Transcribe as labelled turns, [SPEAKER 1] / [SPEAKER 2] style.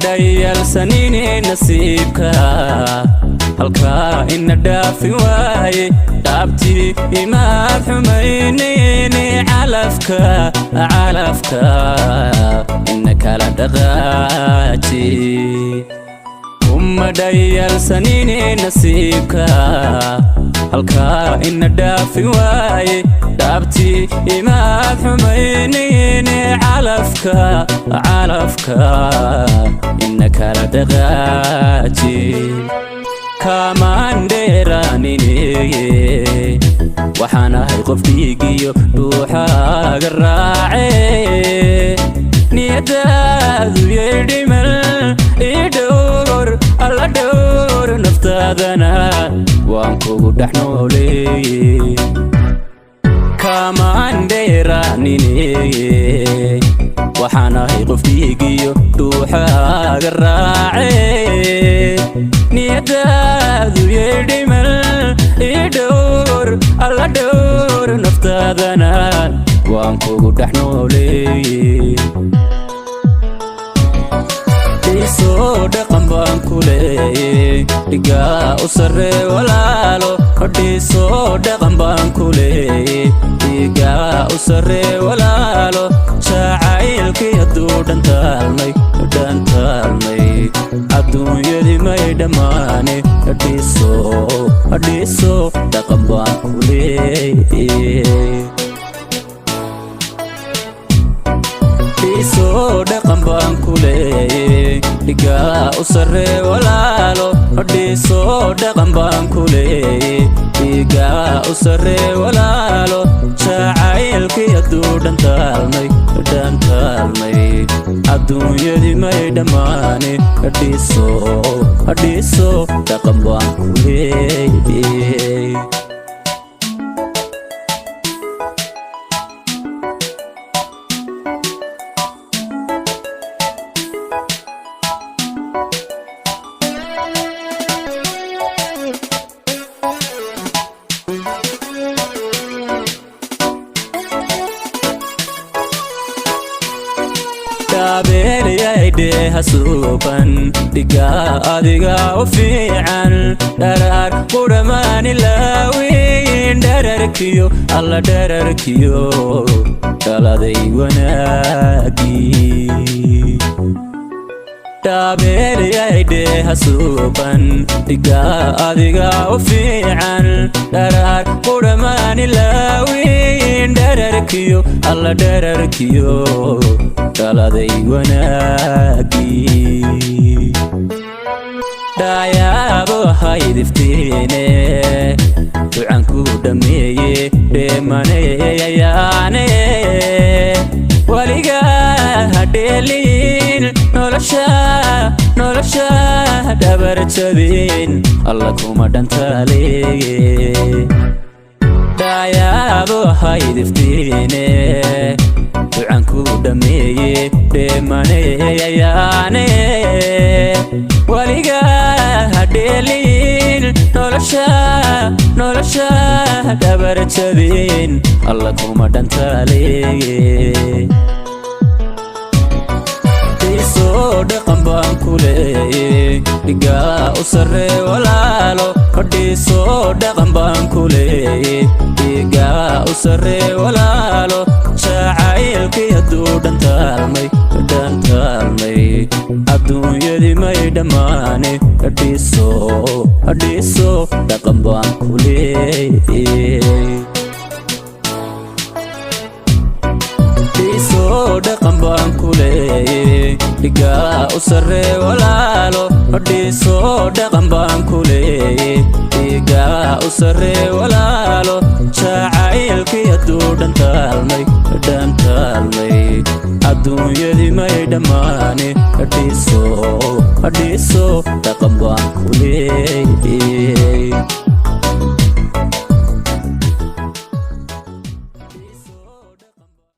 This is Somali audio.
[SPEAKER 1] DHAYALSANE نصيبكا halkaa ina dhaafin waayay dhaabtii imaad xumaynayni calafka ina kala dhaqaaji DHAYALSANE nasiibka halkaa ina dhaafin waayay dhaabtii imaad xumaynayni calafka ina kala dhaqaaji KUMAAN dheeraanine waxaanahay qof dhiigiyo dhuuxaaga raace niyadaadu yeedhimal idhowr alla dhowr naftaadana waan kugu dhex nooleeye KUMAAN dheeraanine waxaanahay qof dhiigiyo dhuuxaaga raace niyadaadu yeedhimal idhowr alla dhowr naftaadana waan kugu dhex nooleeye dhiisoo dhaqan baan ku leeyey dhigaa u sarree walaalo dhiisoo dhaqan baan ku leeyey dhigaa u sarree walaalo jacaylkii hadduu dhantaalmay adduunyadii may dhammaane dhiisoo dhaqan baan ku leeyey dhiisoo dhaqan baan ku leeyey dhigaa u sarree walaalo dhiisoo dhaqan baan ku leeyey dhigaa u sarree walaalo jacaylkii hadduu dhantaalmay adduunyadii may dhammaane dhiisoo dhaqan baan ku leeyey beerayayde hasuuban dhigaa adiga u fiican dharaar qudhamaani laawiin dhararkiyo alla dhararkiyo dhaladay wanaagii beerayayde hasuuban dhigaa adiga u fiican dharaar qudhamaani laawiin dhararkiyo alla dhararkiyo dhaladay wanaagii dhaayaabo haydiftiine ducan ku dhameeye dheemaneyayaane waligaa hadheelin nolosha dhabarjabin alla kuma dhantaaleeye dhaayaabo haydiftiine ducan ku dhameeye dheemaneyayaane waligaa hadheelin nolosha dhabarjabin alla kuma dhantaaleeye dhiisoo dhaqan baan ku leeyey dhigaa u sarree walaalo dhiisoo dhaqan baan ku leeyey dhigaa u sarree walaalo jacaylkii hadduu dhantaalmay adduunyadii may dhammaane dhiisoo dhaqan baan ku leeyey dhiisoo dhaqan baan ku leeyey dhigaa u sarree walaalo dhiisoo dhaqan baan ku leeyey dhigaa u sarree walaalo jacaylkii hadduu dhantaalmay adduunyadii may dhammaane dhiisoo dhaqan baan ku leeyey